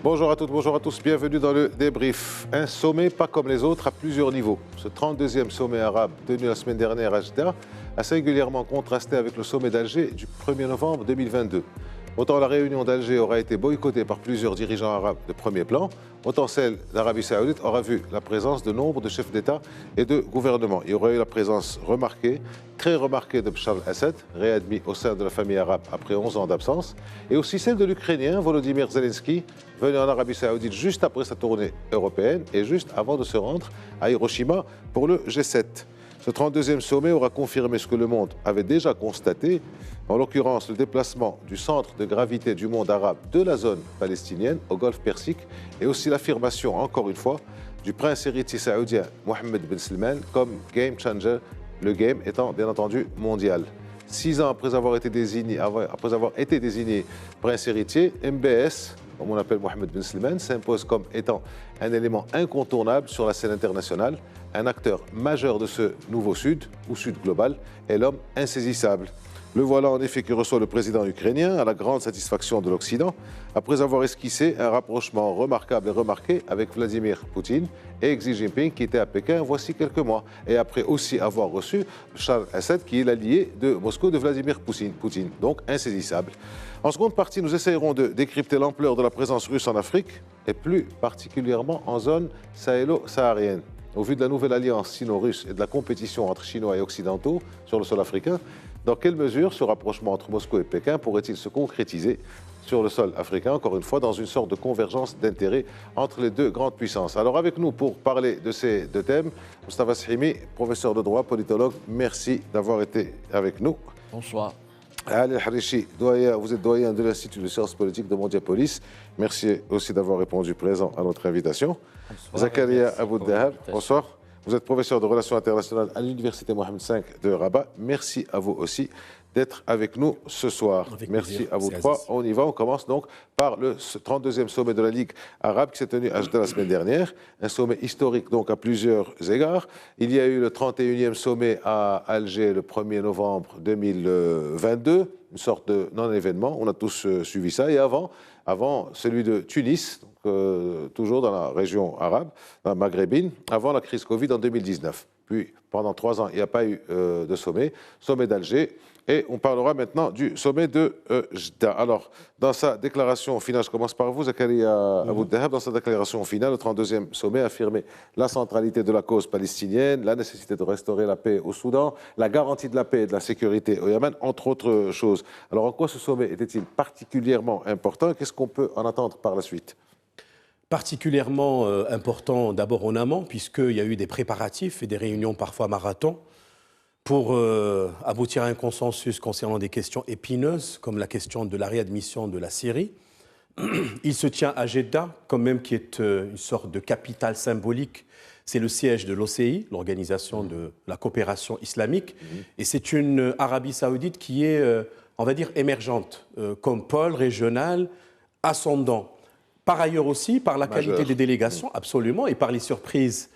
Bonjour à toutes, bonjour à tous, bienvenue dans le débrief. Un sommet pas comme les autres à plusieurs niveaux. Ce 32e sommet arabe tenu la semaine dernière à Jeddah a singulièrement contrasté avec le sommet d'Alger du 1er novembre 2022. Autant la réunion d'Alger aura été boycottée par plusieurs dirigeants arabes de premier plan, autant celle d'Arabie Saoudite aura vu la présence de nombre de chefs d'État et de gouvernement. Il y aura eu la présence remarquée, très remarquée de Bachar al-Assad, réadmis au sein de la famille arabe après 11 ans d'absence, et aussi celle de l'Ukrainien Volodymyr Zelensky, venu en Arabie Saoudite juste après sa tournée européenne et juste avant de se rendre à Hiroshima pour le G7. Ce 32e sommet aura confirmé ce que le monde avait déjà constaté, en l'occurrence le déplacement du centre de gravité du monde arabe de la zone palestinienne au Golfe Persique et aussi l'affirmation, encore une fois, du prince héritier saoudien Mohammed Ben Salman comme game changer, le game étant bien entendu mondial. 6 ans après avoir été désigné prince héritier, MBS, comme on appelle Mohammed Ben Salman, s'impose comme étant un élément incontournable sur la scène internationale, un acteur majeur de ce nouveau Sud, ou Sud global, et l'homme insaisissable. Le voilà en effet qui reçoit le président ukrainien à la grande satisfaction de l'Occident, après avoir esquissé un rapprochement remarquable et remarqué avec Vladimir Poutine et Xi Jinping qui était à Pékin voici quelques mois, et après aussi avoir reçu Bachar al-Assad qui est l'allié de Moscou de Vladimir Poutine, donc insaisissable. En seconde partie, nous essayerons de décrypter l'ampleur de la présence russe en Afrique et plus particulièrement en zone sahélo-saharienne. Au vu de la nouvelle alliance sino-russe et de la compétition entre Chinois et Occidentaux sur le sol africain, dans quelle mesure ce rapprochement entre Moscou et Pékin pourrait-il se concrétiser sur le sol africain, encore une fois, dans une sorte de convergence d'intérêts entre les deux grandes puissances? Alors avec nous pour parler de ces deux thèmes, Moustapha Sahimi, professeur de droit, politologue, merci d'avoir été avec nous. Bonsoir. Ali Harichi, vous êtes doyen de l'Institut de sciences politiques de Mondiapolis. Merci aussi d'avoir répondu présent à notre invitation. Bonsoir. Zakaria Abou-Dahab, bonsoir. Vous êtes professeur de relations internationales à l'Université Mohammed V de Rabat. Merci à vous aussi d'être avec nous ce soir. Merci à vous trois. On y va, on commence donc par le 32e sommet de la Ligue arabe qui s'est tenu à Jeddah la semaine dernière. Un sommet historique donc à plusieurs égards. Il y a eu le 31e sommet à Alger le 1er novembre 2022, une sorte de non-événement. On a tous suivi ça. Et avant celui de Tunis, toujours dans la région arabe, dans la maghrébine, avant la crise Covid en 2019. Puis, pendant 3 ans, il n'y a pas eu de sommet d'Alger. Et on parlera maintenant du sommet de Jeddah. Alors, dans sa déclaration finale, je commence par vous, Zakaria Abou-Dahab, dans sa déclaration finale, le 32e sommet a affirmé la centralité de la cause palestinienne, la nécessité de restaurer la paix au Soudan, la garantie de la paix et de la sécurité au Yémen, entre autres choses. Alors, en quoi ce sommet était-il particulièrement important? Qu'est-ce qu'on peut en attendre par la suite? Particulièrement important d'abord en amont, puisqu'il y a eu des préparatifs et des réunions parfois marathon pour aboutir à un consensus concernant des questions épineuses, comme la question de la réadmission de la Syrie. Il se tient à Jeddah, quand même, qui est une sorte de capitale symbolique. C'est le siège de l'OCI, l'Organisation de la coopération islamique. Et c'est une Arabie saoudite qui est, on va dire, émergente, comme pôle régional ascendant. Par ailleurs aussi, par la qualité des délégations, absolument, et par les surprises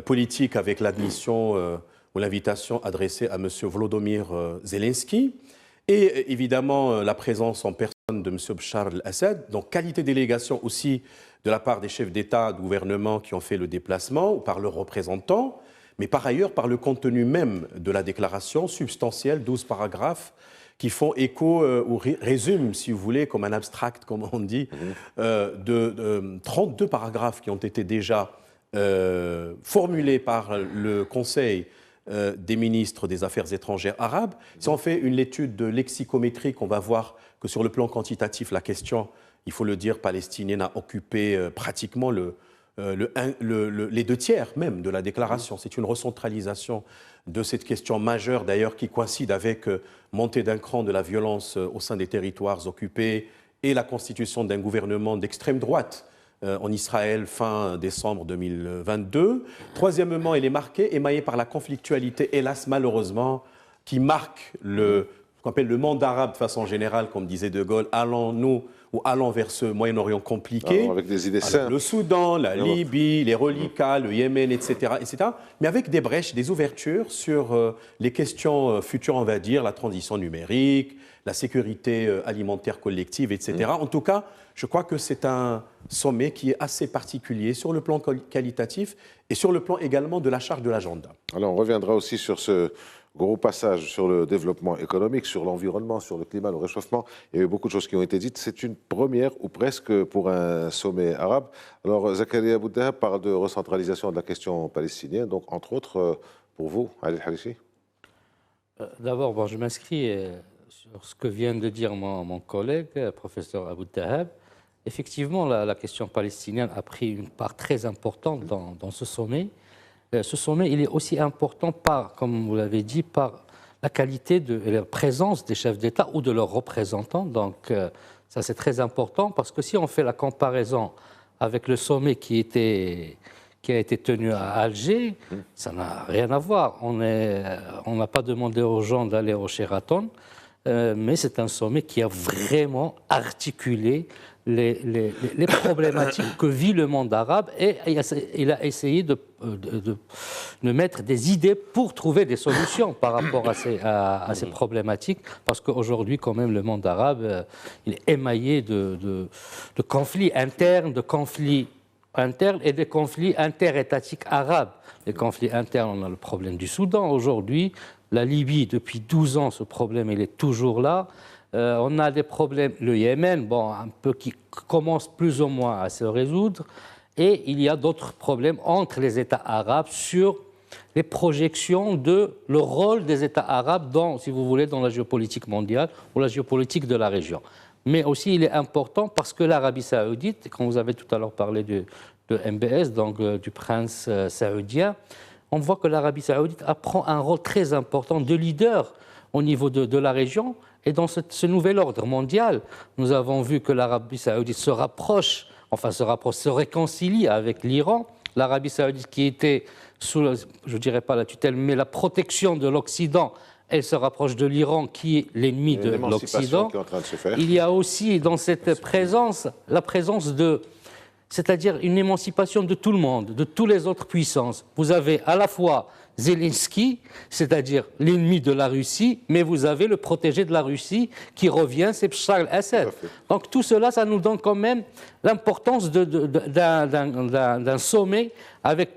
politiques avec l'admission ou l'invitation adressée à M. Volodymyr Zelensky, et évidemment la présence en personne de M. Bachar al-Assad, donc qualité de délégation aussi de la part des chefs d'État, de gouvernement qui ont fait le déplacement, ou par leurs représentants, mais par ailleurs par le contenu même de la déclaration substantielle, 12 paragraphes, qui font écho ou résument, si vous voulez, comme un abstract, comme on dit, de 32 paragraphes qui ont été déjà formulés par le Conseil des ministres des Affaires étrangères arabes. Si on fait une étude de lexicométrique, on va voir que sur le plan quantitatif, la question, il faut le dire, palestinienne a occupé pratiquement les 2 tiers même de la déclaration. C'est une recentralisation de cette question majeure, d'ailleurs, qui coïncide avec montée d'un cran de la violence au sein des territoires occupés et la constitution d'un gouvernement d'extrême droite en Israël fin décembre 2022. Troisièmement, elle est marquée, émaillée par la conflictualité, hélas malheureusement, qui marque le qu'on appelle le monde arabe de façon générale, comme disait De Gaulle, allons vers ce Moyen-Orient compliqué. Alors, avec des idées simples. Le Soudan, la Libye, les reliquats, le Yémen, etc., mais avec des brèches, des ouvertures sur les questions futures, on va dire, la transition numérique, la sécurité alimentaire collective, etc. En tout cas, je crois que c'est un sommet qui est assez particulier sur le plan qualitatif et sur le plan également de la charge de l'agenda. Alors, on reviendra aussi sur ce gros passage sur le développement économique, sur l'environnement, sur le climat, le réchauffement. Il y a eu beaucoup de choses qui ont été dites. C'est une première ou presque pour un sommet arabe. Alors, Zakaria Bouddahab parle de recentralisation de la question palestinienne. Donc, entre autres, pour vous, Ali El-Harissi. D'abord, je m'inscris sur ce que vient de dire mon collègue, professeur Abou-Dahab. Effectivement, la question palestinienne a pris une part très importante dans ce sommet. Ce sommet, il est aussi important comme vous l'avez dit, par la qualité et la présence des chefs d'État ou de leurs représentants. Donc, ça, c'est très important parce que si on fait la comparaison avec le sommet qui a été tenu à Alger, ça n'a rien à voir. On n'a pas demandé aux gens d'aller au Sheraton, mais c'est un sommet qui a vraiment articulé les problématiques que vit le monde arabe et il a essayé de mettre des idées pour trouver des solutions par rapport à ces problématiques, parce qu'aujourd'hui, quand même, le monde arabe, il est émaillé de conflits internes, et des conflits interétatiques arabes. Les conflits internes, on a le problème du Soudan aujourd'hui, la Libye, depuis 12 ans, ce problème, il est toujours là. On a des problèmes, le Yémen, un peu qui commence plus ou moins à se résoudre, et il y a d'autres problèmes entre les États arabes sur les projections le rôle des États arabes si vous voulez, dans la géopolitique mondiale ou la géopolitique de la région. Mais aussi, il est important parce que l'Arabie saoudite, quand vous avez tout à l'heure parlé de MBS, donc du prince saoudien, on voit que l'Arabie saoudite prend un rôle très important de leader au niveau de la région. Et dans ce nouvel ordre mondial, nous avons vu que l'Arabie saoudite se réconcilie avec l'Iran. L'Arabie saoudite qui était sous, je ne dirais pas la tutelle, mais la protection de l'Occident, elle se rapproche de l'Iran qui est l'ennemi de l'Occident. Il y a aussi dans cette présence, la présence c'est-à-dire une émancipation de tout le monde, de toutes les autres puissances. Vous avez à la fois Zelensky, c'est-à-dire l'ennemi de la Russie, mais vous avez le protégé de la Russie qui revient, c'est Bachar el-Assad. Donc tout cela, ça nous donne quand même l'importance d'un sommet avec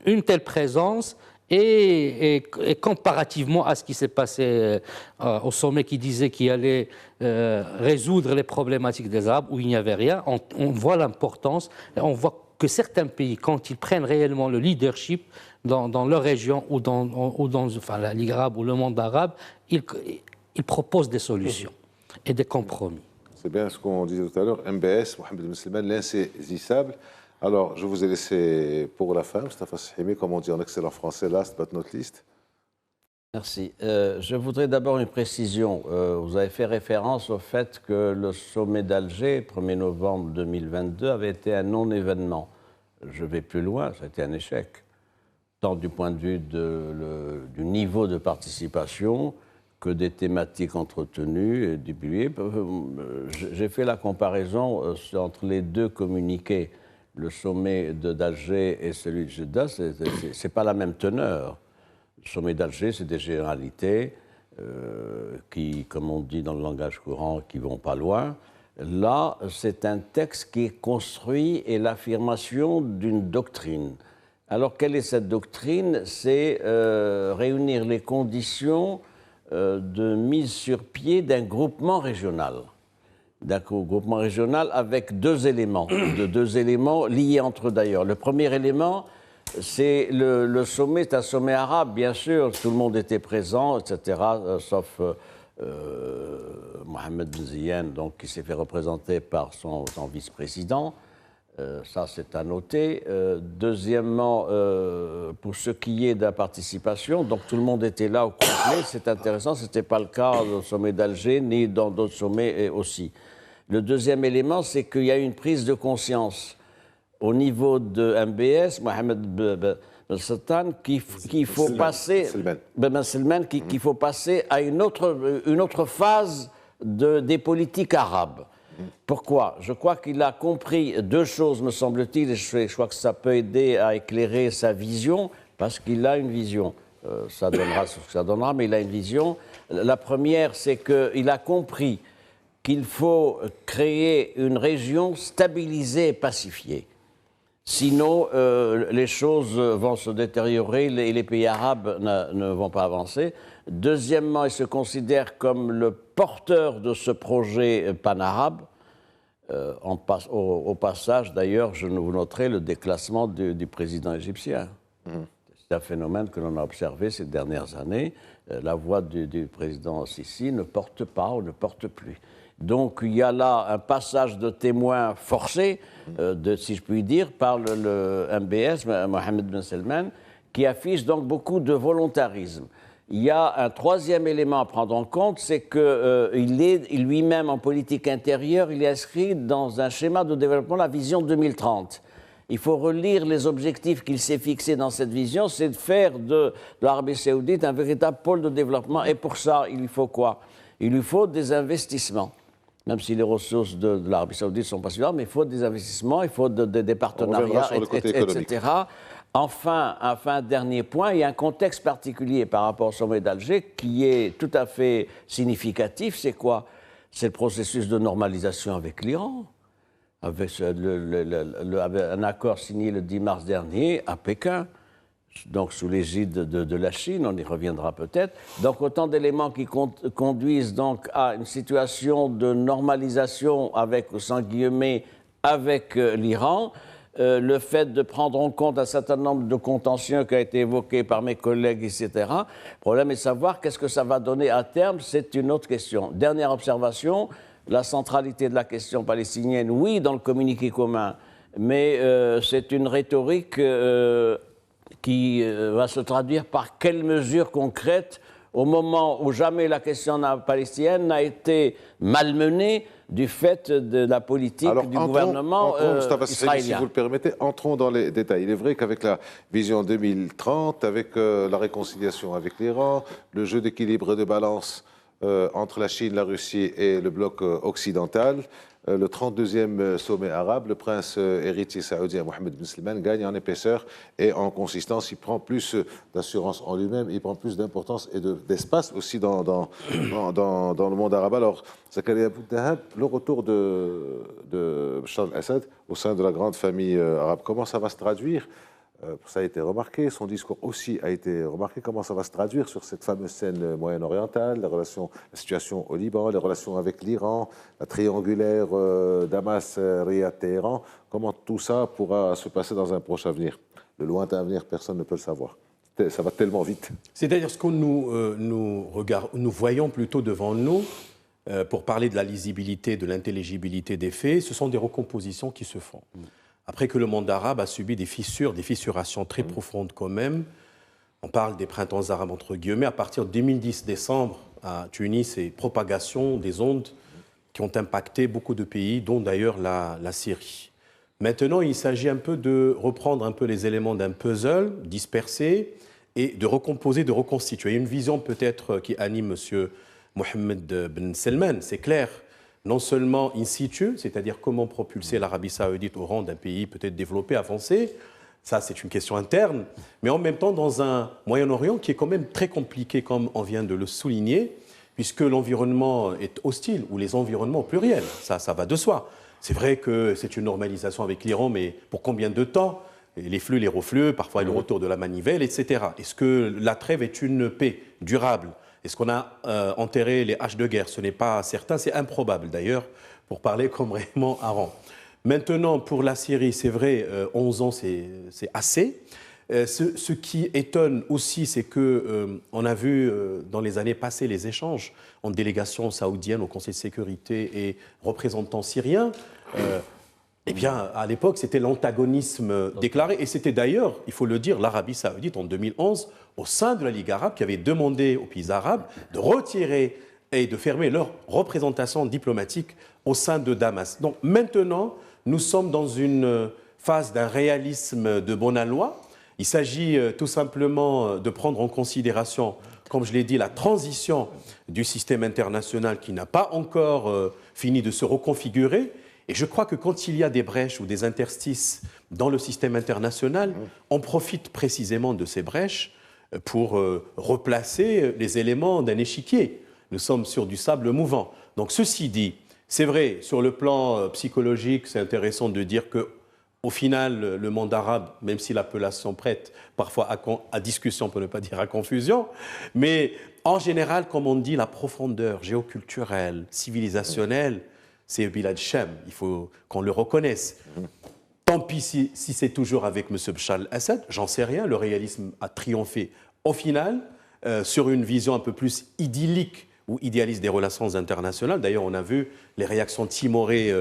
une telle présence et comparativement à ce qui s'est passé au sommet qui disait qu'il allait résoudre les problématiques des Arabes, où il n'y avait rien, on voit l'importance, on voit que certains pays, quand ils prennent réellement le leadership dans leur région ou dans la Ligue arabe ou le monde arabe, ils proposent des solutions et des compromis. C'est bien ce qu'on disait tout à l'heure, MBS, Mohamed Mslimane, l'insaisissable. Alors, je vous ai laissé pour la fin, Mustafa Sahimi, comme on dit en excellent français, last but not least. Merci. Je voudrais d'abord une précision. Vous avez fait référence au fait que le sommet d'Alger, 1er novembre 2022, avait été un non-événement. Je vais plus loin, ça a été un échec, tant du point de vue du niveau de participation que des thématiques entretenues et divulguées. J'ai fait la comparaison entre les deux communiqués, le sommet d'Alger et celui de Jeddah, c'est pas la même teneur. Le sommet d'Alger, c'est des généralités qui, comme on dit dans le langage courant, qui vont pas loin. Là, c'est un texte qui est construit et l'affirmation d'une doctrine. Alors, quelle est cette doctrine? C'est réunir les conditions de mise sur pied d'un groupement régional. D'un groupement régional avec deux éléments liés entre eux d'ailleurs. Le premier élément, c'est le sommet, c'est un sommet arabe, bien sûr, tout le monde était présent, etc., sauf Mohamed Ben Ziyane, donc, qui s'est fait représenter par son vice-président. Ça, c'est à noter. Deuxièmement, pour ce qui est de la participation, donc tout le monde était là au complet, c'est intéressant, ce n'était pas le cas au sommet d'Alger, ni dans d'autres sommets aussi. Le deuxième élément, c'est qu'il y a eu une prise de conscience. Au niveau de MBS, Mohamed Sultan, qu'il faut passer, Ben Salman, qu'il faut passer à une autre phase des politiques arabes. Pourquoi? Je crois qu'il a compris deux choses, me semble-t-il, et je crois que ça peut aider à éclairer sa vision, parce qu'il a une vision. Ça donnera ce que ça donnera, mais il a une vision. La première, c'est qu'il a compris qu'il faut créer une région stabilisée et pacifiée. Sinon, les choses vont se détériorer et les pays arabes ne vont pas avancer. Deuxièmement, il se considère comme le porteur de ce projet pan-arabe. Au passage, d'ailleurs, je vous noterai le déclassement du président égyptien. C'est un phénomène que l'on a observé ces dernières années. La voix du président Sisi ne porte pas ou ne porte plus. Donc il y a là un passage de témoin forcé, si je puis dire, par le MBS, Mohammed Ben Salman, qui affiche donc beaucoup de volontarisme. Il y a un troisième élément à prendre en compte, c'est qu'il est lui-même en politique intérieure, il est inscrit dans un schéma de développement, la vision 2030. Il faut relire les objectifs qu'il s'est fixés dans cette vision, c'est de faire de l'Arabie saoudite un véritable pôle de développement. Et pour ça, il lui faut quoi? Il lui faut des investissements. Même si les ressources de l'Arabie saoudite ne sont pas suffisantes, mais il faut des investissements, il faut des partenariats, etc. Enfin, dernier point, il y a un contexte particulier par rapport au sommet d'Alger qui est tout à fait significatif. C'est quoi? C'est le processus de normalisation avec l'Iran, avec un accord signé le 10 mars dernier à Pékin, donc sous l'égide de la Chine, on y reviendra peut-être. Donc autant d'éléments qui conduisent donc à une situation de normalisation avec, sans guillemets, avec l'Iran. Le fait de prendre en compte un certain nombre de contentieux qui a été évoqué par mes collègues, etc. Le problème est de savoir qu'est-ce que ça va donner à terme, c'est une autre question. Dernière observation, la centralité de la question palestinienne, oui, dans le communiqué commun, mais c'est une rhétorique qui va se traduire par quelles mesures concrètes au moment où jamais la question palestinienne n'a été malmenée du fait de la politique du gouvernement israélien. Si vous le permettez, entrons dans les détails. Il est vrai qu'avec la vision 2030, avec la réconciliation avec l'Iran, le jeu d'équilibre et de balance entre la Chine, la Russie et le bloc occidental, le 32e sommet arabe, le prince héritier saoudien Mohammed Ben Salman gagne en épaisseur et en consistance. Il prend plus d'assurance en lui-même, il prend plus d'importance et d'espace aussi dans le monde arabe. Alors, Zakaria Abou Dahab, le retour de Bachar al-Assad au sein de la grande famille arabe, comment ça va se traduire? Ça a été remarqué, son discours aussi a été remarqué. Comment ça va se traduire sur cette fameuse scène moyen-orientale, la situation au Liban, les relations avec l'Iran, la triangulaire Damas, Riyad, Téhéran? Comment tout ça pourra se passer dans un proche avenir? Le lointain avenir, personne ne peut le savoir. Ça va tellement vite. C'est-à-dire ce que nous voyons plutôt devant nous, pour parler de la lisibilité, de l'intelligibilité des faits, ce sont des recompositions qui se font. Après que le monde arabe a subi des fissurations très profondes quand même, on parle des printemps arabes entre guillemets, à partir de 2010, décembre, à Tunis, et propagation des ondes qui ont impacté beaucoup de pays, dont d'ailleurs la Syrie. Maintenant, il s'agit un peu de reprendre un peu les éléments d'un puzzle dispersé et de recomposer, de reconstituer. Une vision peut-être qui anime M. Mohammed Ben Salman, c'est clair. Non seulement in situ, c'est-à-dire comment propulser l'Arabie saoudite au rang d'un pays peut-être développé, avancé, ça c'est une question interne, mais en même temps dans un Moyen-Orient qui est quand même très compliqué, comme on vient de le souligner, puisque l'environnement est hostile, ou les environnements pluriels, ça va de soi. C'est vrai que c'est une normalisation avec l'Iran, mais pour combien de temps? Les flux, les reflux, parfois le retour de la manivelle, etc. Est-ce que la trêve est une paix durable? Est-ce qu'on a enterré les haches de guerre? Ce n'est pas certain, c'est improbable d'ailleurs, pour parler comme Raymond Aron. Maintenant, pour la Syrie, c'est vrai, 11 ans, c'est assez. Ce qui étonne aussi, c'est qu'on a vu dans les années passées les échanges entre délégations saoudiennes au Conseil de sécurité et représentants syriens. Eh bien, à l'époque, c'était l'antagonisme déclaré. Et c'était d'ailleurs, il faut le dire, l'Arabie saoudite en 2011, au sein de la Ligue arabe, qui avait demandé aux pays arabes de retirer et de fermer leur représentation diplomatique au sein de Damas. Donc maintenant, nous sommes dans une phase d'un réalisme de bon aloi. Il s'agit tout simplement de prendre en considération, comme je l'ai dit, la transition du système international qui n'a pas encore fini de se reconfigurer. Et je crois que quand il y a des brèches ou des interstices dans le système international, on profite précisément de ces brèches pour replacer les éléments d'un échiquier. Nous sommes sur du sable mouvant. Donc ceci dit, c'est vrai, sur le plan psychologique, c'est intéressant de dire que au final, le monde arabe, même si l'appellation prête parfois à discussion, pour ne pas dire à confusion, mais en général, comme on dit, la profondeur géoculturelle, civilisationnelle, c'est Bilad Shem, il faut qu'on le reconnaisse. Tant pis si c'est toujours avec M. Bachar el-Assad, j'en sais rien, le réalisme a triomphé au final, sur une vision un peu plus idyllique ou idéaliste des relations internationales. D'ailleurs, on a vu les réactions timorées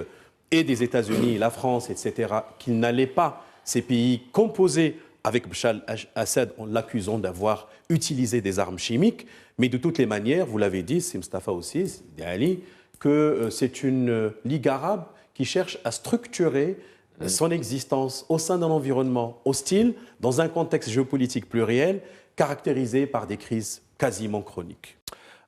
et des États-Unis, la France, etc., qu'ils n'allaient pas, ces pays composés avec Bachar el-Assad, en l'accusant d'avoir utilisé des armes chimiques. Mais de toutes les manières, vous l'avez dit, c'est Mustafa aussi, c'est Ali, que c'est une ligue arabe qui cherche à structurer son existence au sein d'un environnement hostile, dans un contexte géopolitique pluriel, caractérisé par des crises quasiment chroniques.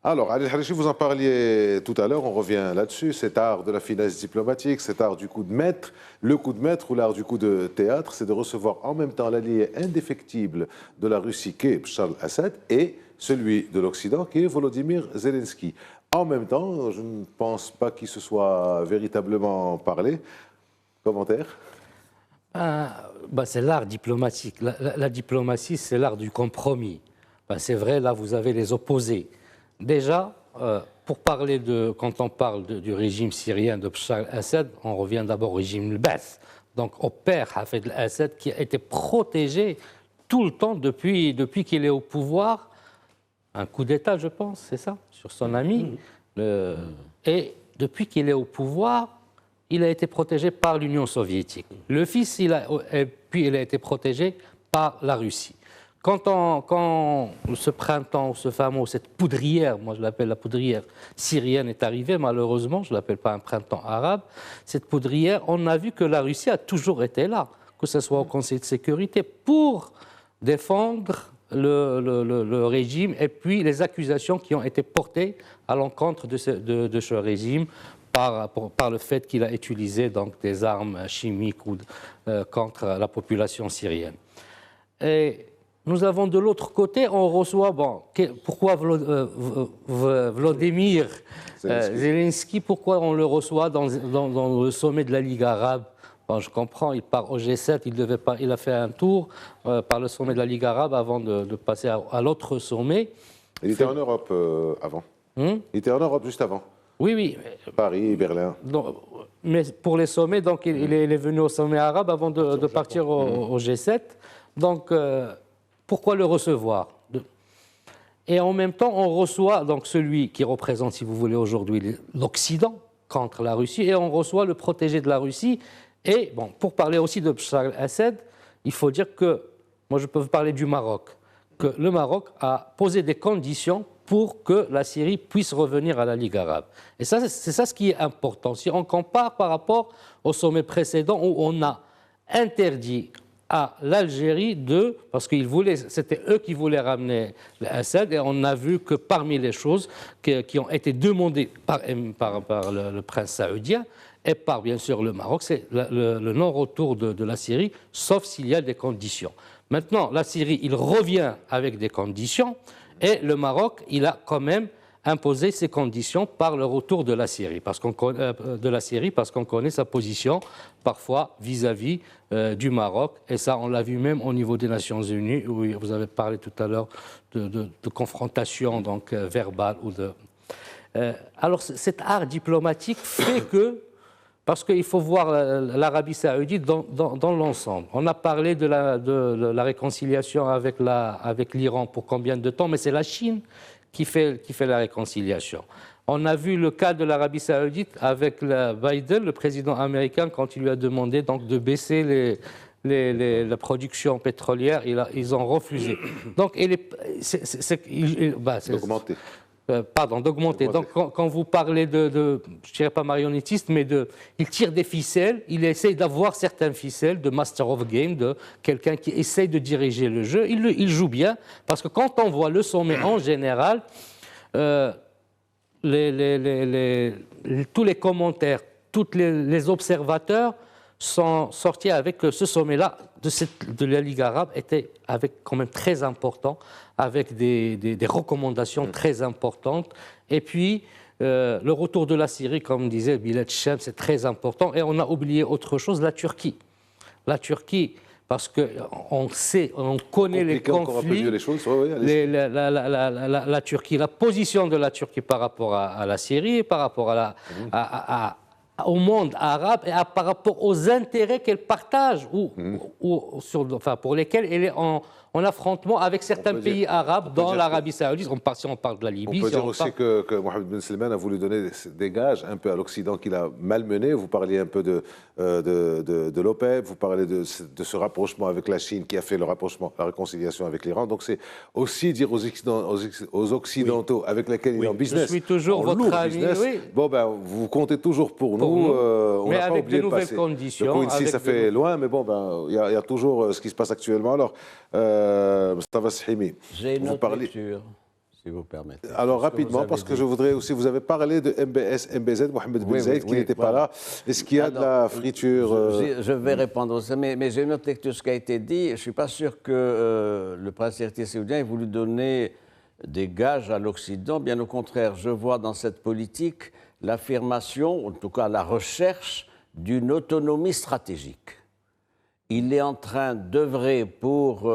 Alors, Ali Harichi, vous en parliez tout à l'heure, on revient là-dessus, cet art de la finesse diplomatique, cet art du coup de maître, le coup de maître ou l'art du coup de théâtre, c'est de recevoir en même temps l'allié indéfectible de la Russie qui est Bachar el-Assad et celui de l'Occident qui est Volodymyr Zelensky. En même temps, je ne pense pas qu'il se soit véritablement parlé. Commentaire? C'est l'art diplomatique. La diplomatie, c'est l'art du compromis. C'est vrai, là, vous avez les opposés. Déjà, pour parler quand on parle du régime syrien de Bachar el-Assad, on revient d'abord au régime al-Ba'ath, donc au père Hafez al-Assad, qui a été protégé tout le temps depuis qu'il est au pouvoir. Un coup d'État, je pense, c'est ça, sur son ami. Et depuis qu'il est au pouvoir, il a été protégé par l'Union soviétique. Le fils, puis il a été protégé par la Russie. Quand ce printemps, cette poudrière, moi je l'appelle la poudrière syrienne, est arrivée, malheureusement, je ne l'appelle pas un printemps arabe, cette poudrière, on a vu que la Russie a toujours été là, que ce soit au Conseil de sécurité, pour défendre le régime et puis les accusations qui ont été portées à l'encontre de ce régime par le fait qu'il a utilisé donc, des armes chimiques contre la population syrienne. Et nous avons de l'autre côté, on reçoit, pourquoi Volodymyr Zelensky, pourquoi on le reçoit dans le sommet de la Ligue arabe? Je comprends, il part au G7, il a fait un tour par le sommet de la Ligue arabe avant de passer à l'autre sommet. Il était en Europe avant. Il était en Europe juste avant. Oui. Paris, Berlin. Donc, mais pour les sommets, donc, il est venu au sommet arabe avant de partir au G7. Donc, pourquoi le recevoir? Et en même temps, on reçoit donc, celui qui représente, si vous voulez, aujourd'hui l'Occident contre la Russie, et on reçoit le protégé de la Russie. Et pour parler aussi de Bachar el-Assad, il faut dire que, moi je peux vous parler du Maroc, que le Maroc a posé des conditions pour que la Syrie puisse revenir à la Ligue arabe. Et ça, c'est ça ce qui est important. Si on compare par rapport au sommet précédent où on a interdit à l'Algérie parce que c'était eux qui voulaient ramener l'Assad, et on a vu que parmi les choses qui ont été demandées par le prince saoudien, et par, bien sûr, le Maroc, c'est le non-retour de la Syrie, sauf s'il y a des conditions. Maintenant, la Syrie, il revient avec des conditions, et le Maroc, il a quand même imposé ces conditions par le retour de la Syrie, parce qu'on connaît sa position, parfois, vis-à-vis du Maroc, et ça, on l'a vu même au niveau des Nations Unies, où vous avez parlé tout à l'heure de confrontation donc, verbale. Alors, cet art diplomatique fait que, parce qu'il faut voir l'Arabie saoudite dans l'ensemble. On a parlé de la réconciliation avec l'Iran pour combien de temps, mais c'est la Chine qui fait la réconciliation. On a vu le cas de l'Arabie saoudite avec Biden, le président américain, quand il lui a demandé donc, de baisser la production pétrolière, ils ont refusé. Donc, D'augmenter. d'augmenter. Donc, quand vous parlez je ne dirais pas marionnettiste, mais il tire des ficelles, il essaye d'avoir certaines ficelles de master of game, de quelqu'un qui essaye de diriger le jeu. Il joue bien, parce que quand on voit le sommet en général, tous les commentaires, tous les observateurs sont sortis avec ce sommet-là de la Ligue arabe était quand même très important, avec des recommandations très importantes. Et puis, le retour de la Syrie, comme disait Bilal Cham, c'est très important. Et on a oublié autre chose, la Turquie. La Turquie, parce qu'on sait, on connaît les conflits, la Turquie, la position de la Turquie par rapport à la Syrie, par rapport au monde arabe et par rapport aux intérêts qu'elle partage pour lesquels elle est en affrontement avec certains pays arabes dans l'Arabie saoudite. Si on parle de la Libye. On peut dire aussi que Mohammed Ben Salman a voulu donner des gages un peu à l'Occident qu'il a malmené. Vous parliez un peu de l'OPEP, vous parlez de ce rapprochement avec la Chine qui a fait le rapprochement, la réconciliation avec l'Iran. Donc c'est aussi dire aux Occidentaux avec lesquels il est en business. Je suis toujours votre ami. Oui. Bon, vous comptez toujours pour nous. On mais avec de nouvelles conditions. Le coup ici, ça fait loin, mais bon, il y a toujours ce qui se passe actuellement. Alors, Mustafa Shimi, j'ai une autre lecture, si vous permettez. Alors rapidement, parce que je voudrais aussi, vous avez parlé de MBS, MBZ, Mohamed Ben Zayed, qui n'était pas là. Est-ce qu'il y a de la friture Je vais répondre à ça, mais j'ai une autre lecture, ce qui a été dit. Je ne suis pas sûr que le prince héritier saoudien ait voulu donner des gages à l'Occident. Bien au contraire, je vois dans cette politique l'affirmation, en tout cas la recherche, d'une autonomie stratégique. Il est en train d'œuvrer pour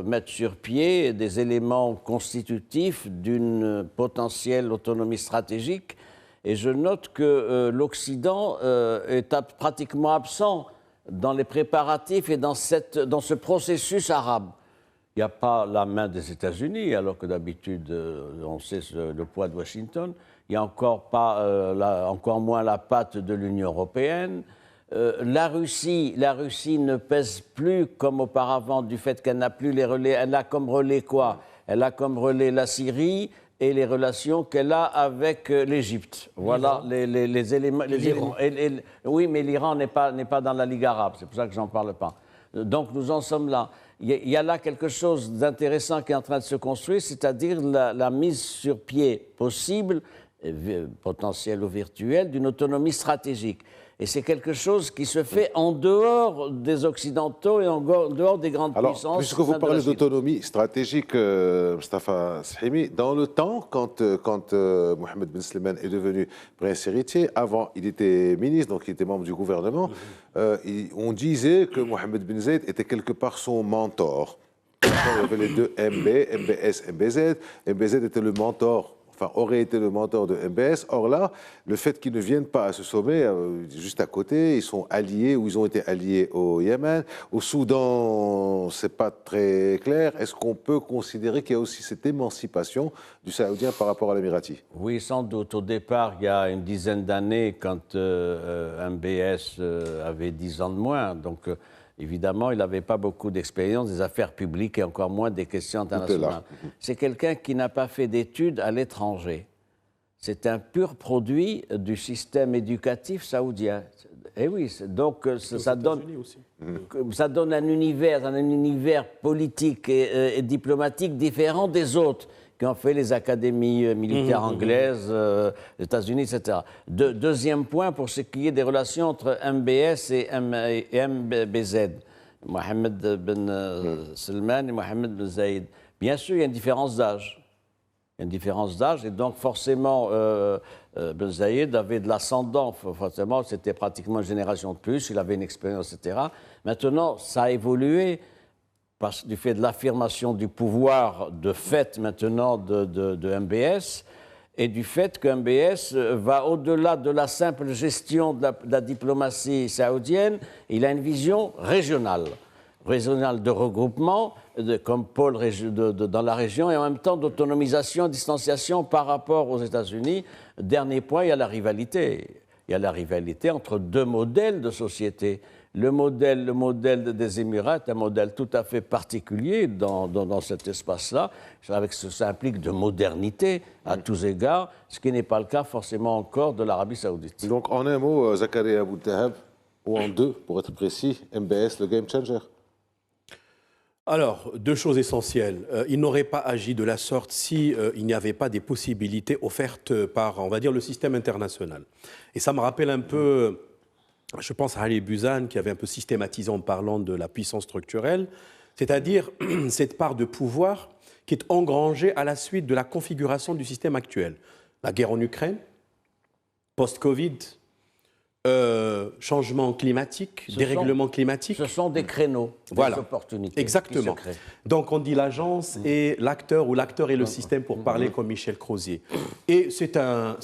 mettre sur pied des éléments constitutifs d'une potentielle autonomie stratégique. Et je note que l'Occident est pratiquement absent dans les préparatifs et dans ce processus arabe. Il n'y a pas la main des États-Unis, alors que d'habitude, on sait le poids de Washington. Il n'y a encore moins la patte de l'Union européenne. La Russie ne pèse plus comme auparavant du fait qu'elle n'a plus les relais. Elle a comme relais quoi? Elle a comme relais la Syrie et les relations qu'elle a avec l'Égypte. Voilà les éléments. Oui, mais l'Iran n'est pas dans la Ligue arabe, c'est pour ça que j'en parle pas. Donc nous en sommes là. Il y a là quelque chose d'intéressant qui est en train de se construire, c'est-à-dire la mise sur pied possible, potentielle ou virtuelle, d'une autonomie stratégique. Et c'est quelque chose qui se fait en dehors des Occidentaux et en dehors des grandes puissances. Alors, puisque vous parlez d'autonomie stratégique, Mustafa Shimi, dans le temps, quand Mohammed Ben Salman est devenu prince héritier, avant il était ministre, donc il était membre du gouvernement, on disait que Mohammed Ben Zayed était quelque part son mentor. Il y avait les deux MBS, MBZ. MBZ était le mentor, aurait été le mentor de MBS. Or là, le fait qu'ils ne viennent pas à ce sommet, juste à côté, ils sont alliés ou ils ont été alliés au Yémen. Au Soudan, c'est pas très clair. Est-ce qu'on peut considérer qu'il y a aussi cette émancipation du Saoudien par rapport à l'Émirati? Oui, sans doute. Au départ, il y a une dizaine d'années, quand MBS avait 10 ans de moins, donc évidemment, il n'avait pas beaucoup d'expérience des affaires publiques et encore moins des questions internationales. C'est quelqu'un qui n'a pas fait d'études à l'étranger. C'est un pur produit du système éducatif saoudien. Et oui, donc ça donne un univers politique et diplomatique différent des autres qui ont fait les académies militaires anglaises, les États-Unis, etc. Deuxième point, pour ce qui est des relations entre MBS et MBZ, Mohammed Ben Salman et Mohammed Ben Zayed. Bien sûr, il y a une différence d'âge. Il y a une différence d'âge, et donc forcément, Ben Zayed avait de l'ascendant. Forcément, c'était pratiquement une génération de plus, il avait une expérience, etc. Maintenant, ça a évolué du fait de l'affirmation du pouvoir de fait maintenant de MBS et du fait que MBS va au-delà de la simple gestion de la diplomatie saoudienne. Il a une vision régionale de regroupement comme pôle dans la région et en même temps d'autonomisation, distanciation par rapport aux États-Unis. Dernier point, il y a la rivalité. il y a la rivalité entre deux modèles de société. Le modèle des Émirats est un modèle tout à fait particulier dans cet espace-là. Ça implique de modernité à tous égards, ce qui n'est pas le cas forcément encore de l'Arabie saoudite. Donc en un mot, Zakaria Abou Dahab, ou en deux pour être précis, MBS, le game changer. Alors, deux choses essentielles. Il n'aurait pas agi de la sorte si il n'y avait pas des possibilités offertes par, on va dire, le système international. Et ça me rappelle un peu, je pense à Ali Buzan, qui avait un peu systématisé en parlant de la puissance structurelle, c'est-à-dire cette part de pouvoir qui est engrangée à la suite de la configuration du système actuel. La guerre en Ukraine, post-Covid, changement climatique, dérèglement climatique. Ce sont des créneaux, des opportunités. Exactement. Donc on dit l'agence et l'acteur, ou l'acteur et le système pour parler comme Michel Crozier. Et c'est un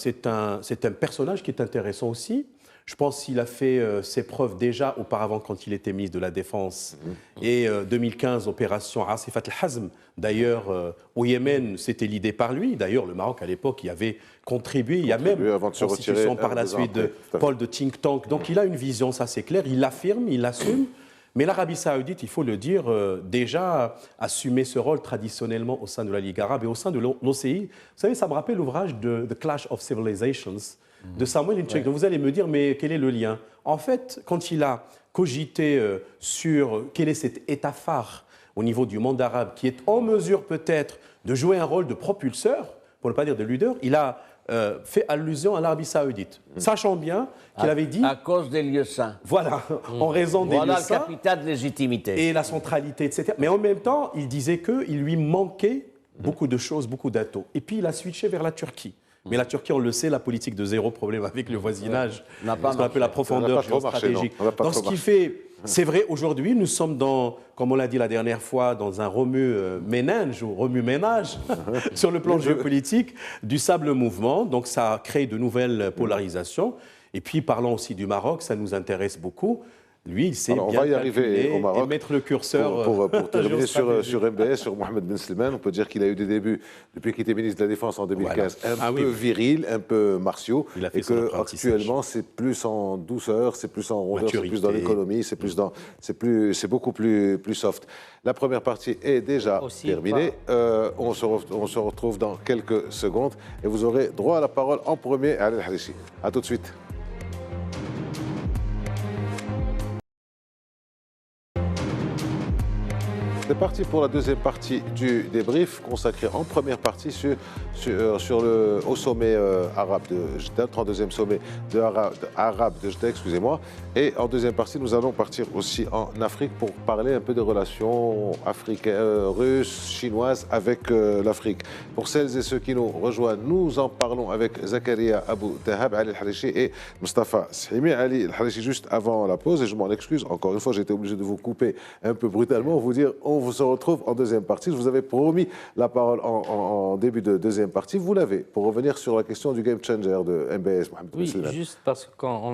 personnage qui est intéressant aussi. Je pense qu'il a fait ses preuves déjà auparavant quand il était ministre de la Défense. Et 2015, opération Asifat al-Hazm. D'ailleurs, au Yémen, c'était l'idée par lui. D'ailleurs, le Maroc, à l'époque, y avait contribué. Il y a même constitution par la suite de pôle de think tank. Donc il a une vision, ça c'est clair. Il l'affirme, il l'assume. Mais l'Arabie saoudite, il faut le dire, déjà assumé ce rôle traditionnellement au sein de la Ligue arabe et au sein de l'OCI. Vous savez, ça me rappelle l'ouvrage de The Clash of Civilizations de Samuel Inchek. Donc vous allez me dire, mais quel est le lien? En fait, quand il a cogité sur quel est cet État phare au niveau du monde arabe qui est en mesure peut-être de jouer un rôle de propulseur, pour ne pas dire de leader, il a fait allusion à l'Arabie saoudite, sachant bien qu'il avait dit... À cause des lieux saints. Voilà, en raison des lieux saints. Voilà le capital de légitimité. Et la centralité, etc. Mais en même temps, il disait qu'il lui manquait beaucoup de choses, beaucoup d'atouts. Et puis il a switché vers la Turquie. Mais la Turquie, on le sait, la politique de zéro problème avec le voisinage, ce qu'on appelle la profondeur géostratégique. Donc ce qui fait, c'est vrai, aujourd'hui, nous sommes dans, comme on l'a dit la dernière fois, dans un remue-ménage ou remue-ménage sur le plan géopolitique du sable mouvement. Donc ça crée de nouvelles polarisations. Et puis parlons aussi du Maroc, ça nous intéresse beaucoup. Lui, il sait bien on va y arriver au Maroc et mettre le curseur. Pour terminer sur MBS, sur Mohamed Ben Salman, on peut dire qu'il a eu des débuts, depuis qu'il était ministre de la Défense en 2015, un peu viril, un peu martiaux. Et qu'actuellement, c'est plus en douceur, c'est plus en rondeur, c'est plus dans l'économie, c'est beaucoup plus soft. La première partie est déjà terminée. On se retrouve dans quelques secondes et vous aurez droit à la parole en premier à Ali El-Harichi. A tout de suite. C'est parti pour la deuxième partie du débrief consacré en première partie au sommet arabe de Jeddah, 32e sommet arabe de Jeddah, excusez-moi. Et en deuxième partie, nous allons partir aussi en Afrique pour parler un peu des relations russes, chinoises avec l'Afrique. Pour celles et ceux qui nous rejoignent, nous en parlons avec Zakaria Abou Dahab, Ali El-Harichi et Mustafa Shimi. Ali El-Harichi, juste avant la pause, et je m'en excuse, encore une fois, j'ai été obligé de vous couper un peu brutalement, vous dire on vous se retrouve en deuxième partie. Je vous avais promis la parole en début de deuxième partie. Vous l'avez, pour revenir sur la question du game changer de MBS, Mohamed Ben Salman. Oui, juste parce que quand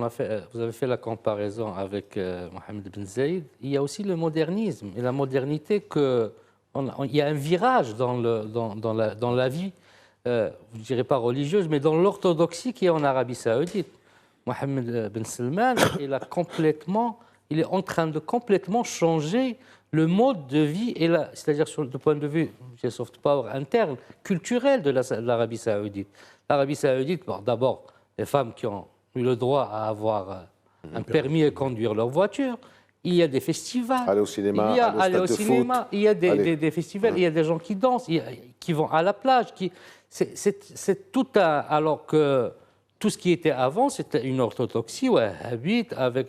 vous avez fait la comparaison avec Mohamed Ben Zayed, il y a aussi le modernisme et la modernité il y a un virage dans la vie, je ne dirais pas religieuse, mais dans l'orthodoxie qui est en Arabie saoudite. Mohamed Ben Salman, il est en train de complètement changer le mode de vie, c'est-à-dire sur le point de vue du soft power interne, culturel de l'Arabie saoudite. L'Arabie saoudite, d'abord, les femmes qui ont eu le droit à avoir un permis et conduire leur voiture, il y a des festivals. Aller au cinéma, il y a des festivals, il y a des gens qui dansent, qui vont à la plage. C'est tout alors que tout ce qui était avant, c'était une orthodoxie wahhabite avec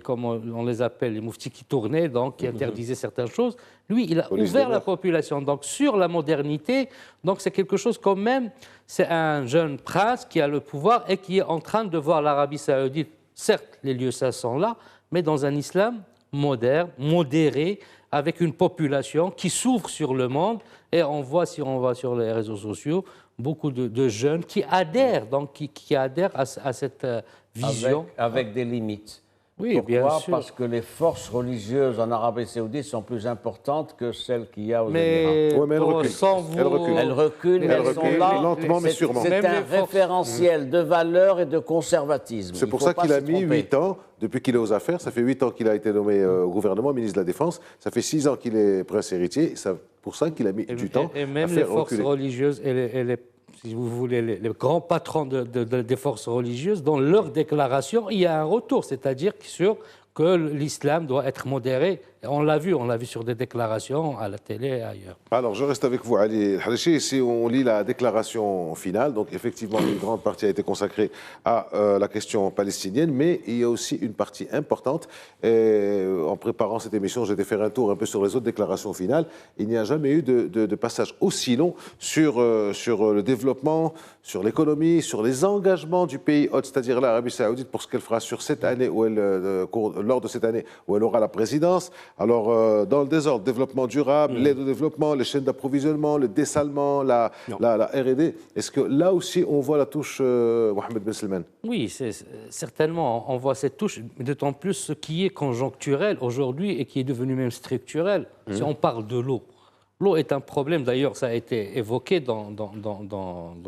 comment on les appelle, les mouftis qui tournaient, donc qui interdisaient certaines choses. Lui, il a ouvert la population. Donc sur la modernité, donc c'est quelque chose quand même, c'est un jeune prince qui a le pouvoir et qui est en train de voir l'Arabie saoudite. Certes, les lieux saints sont là, mais dans un islam moderne, modéré, avec une population qui s'ouvre sur le monde. Et on voit, si on va sur les réseaux sociaux, beaucoup de jeunes qui adhèrent, donc qui adhèrent à cette vision. Avec des limites. Oui, Pourquoi? bien sûr. Parce que les forces religieuses en Arabie Saoudite sont plus importantes que celles qu'il y a aux Mais, Émirats. Ouais, mais elles reculent. sans vous... Elles reculent. Elles reculent, Elles elles sont reculent là. lentement, mais sûrement. C'est Même un les forces- référentiel de valeur et de conservatisme. C'est Il pour faut ça pas qu'il a se mis tromper. 8 ans, depuis qu'il est aux affaires. Ça fait 8 ans qu'il a été nommé au gouvernement, ministre de la Défense. Ça fait 6 ans qu'il est prince héritier. C'est pour ça qu'il a mis du temps Et à même les faire forces reculer. religieuses si vous voulez, les grands patrons des forces religieuses, dans leur déclaration, il y a un retour, c'est-à-dire que l'islam doit être modéré. Et on l'a vu sur des déclarations à la télé et ailleurs. Alors, je reste avec vous, Ali Harichi. Ici, on lit la déclaration finale. Donc, effectivement, une grande partie a été consacrée à la question palestinienne, mais il y a aussi une partie importante. Et, en préparant cette émission, j'ai été faire un tour un peu sur les autres déclarations finales. Il n'y a jamais eu de passage aussi long sur le développement, sur l'économie, sur les engagements du pays hôte, c'est-à-dire l'Arabie Saoudite, pour ce qu'elle fera sur cette année lors de cette année où elle aura la présidence. Alors, dans le désordre, développement durable, l'aide au développement, les chaînes d'approvisionnement, le dessalement, la R&D, est-ce que là aussi on voit la touche Mohamed Ben Salman? Oui, certainement, on voit cette touche, mais d'autant plus ce qui est conjoncturel aujourd'hui et qui est devenu même structurel. Si on parle de l'eau, l'eau est un problème, d'ailleurs ça a été évoqué dans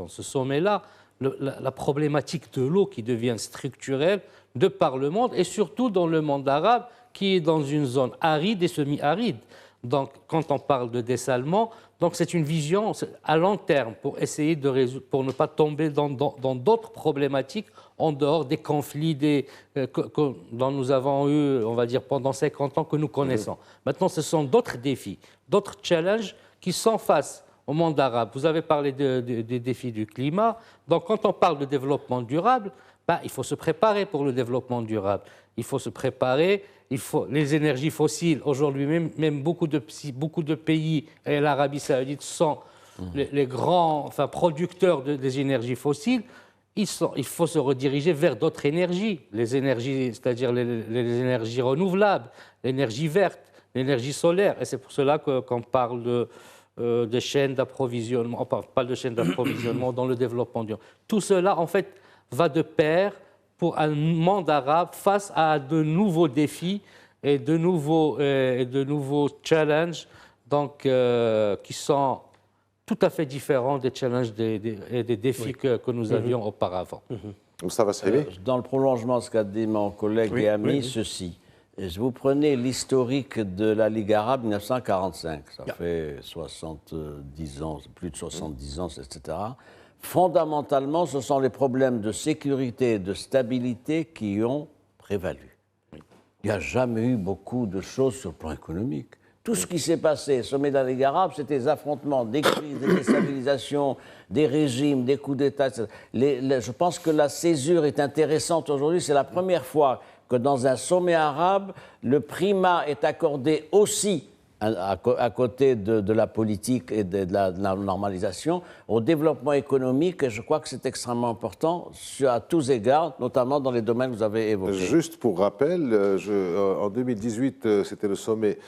ce sommet-là, la problématique de l'eau qui devient structurelle de par le monde et surtout dans le monde arabe qui est dans une zone aride et semi-aride. Donc, quand on parle de dessalement, donc c'est une vision à long terme pour essayer de résoudre, pour ne pas tomber dans d'autres problématiques en dehors des conflits dont nous avons eu, on va dire, pendant 50 ans que nous connaissons. Maintenant, ce sont d'autres défis, d'autres challenges qui sont face au monde arabe. Vous avez parlé des défis du climat. Donc, quand on parle de développement durable, il faut se préparer pour le développement durable. Il faut se préparer. Les énergies fossiles, aujourd'hui même beaucoup de pays, et l'Arabie Saoudite sont les grands producteurs des énergies fossiles. Il faut se rediriger vers d'autres énergies, les énergies, c'est-à-dire les énergies renouvelables, l'énergie verte, l'énergie solaire. Et c'est pour cela qu'on parle de chaînes d'approvisionnement, pas de chaînes d'approvisionnement dans le développement durable. Tout cela, en fait, va de pair pour un monde arabe face à de nouveaux défis et de nouveaux challenges donc, qui sont tout à fait différents des challenges et des défis que nous avions auparavant. Moustapha Sahimi. Dans le prolongement de ce qu'a dit mon collègue et ami, ceci. Vous prenez l'historique de la Ligue arabe 1945, ça fait 70 ans, plus de 70 ans, etc. Fondamentalement, ce sont les problèmes de sécurité et de stabilité qui ont prévalu. Il n'y a jamais eu beaucoup de choses sur le plan économique. Tout ce qui s'est passé au sommet de la Ligue arabe, c'était des affrontements, des crises, des déstabilisations, des régimes, des coups d'État, etc. Je pense que la césure est intéressante aujourd'hui. C'est la première fois que dans un sommet arabe, le primat est accordé aussi à côté de la politique et de la normalisation, au développement économique, et je crois que c'est extrêmement important à tous égards, notamment dans les domaines que vous avez évoqués. Juste pour rappel, en 2018, c'était le sommet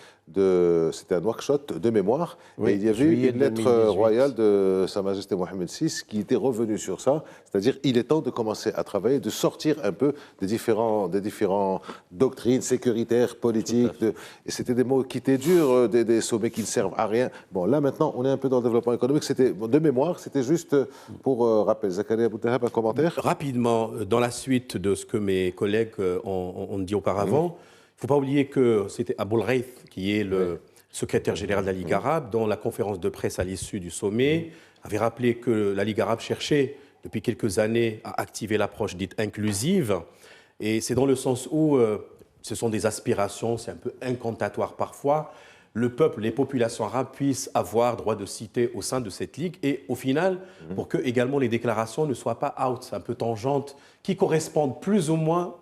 c'était un Nouakchott de mémoire, Oui, et il y avait eu une lettre 2018. royale de Sa Majesté Mohamed VI qui était revenue sur ça, c'est-à-dire il est temps de commencer à travailler, de sortir un peu des différents doctrines sécuritaires, politiques, et c'était des mots qui étaient durs, des sommets qui ne servent à rien. Bon, là maintenant, on est un peu dans le développement économique, c'était de mémoire, c'était juste pour rappel. Zakaria Boutahab, un commentaire? Rapidement, dans la suite de ce que mes collègues ont dit auparavant, il ne faut pas oublier que c'était Aboul Ghaith, qui est le secrétaire général de la Ligue arabe, dans la conférence de presse à l'issue du sommet, avait rappelé que la Ligue arabe cherchait depuis quelques années à activer l'approche dite inclusive. Et c'est dans le sens où ce sont des aspirations, c'est un peu incantatoire parfois. Le peuple, les populations arabes puissent avoir droit de cité au sein de cette ligue et au final, pour que également les déclarations ne soient pas out, un peu tangentes, qui correspondent plus ou moins,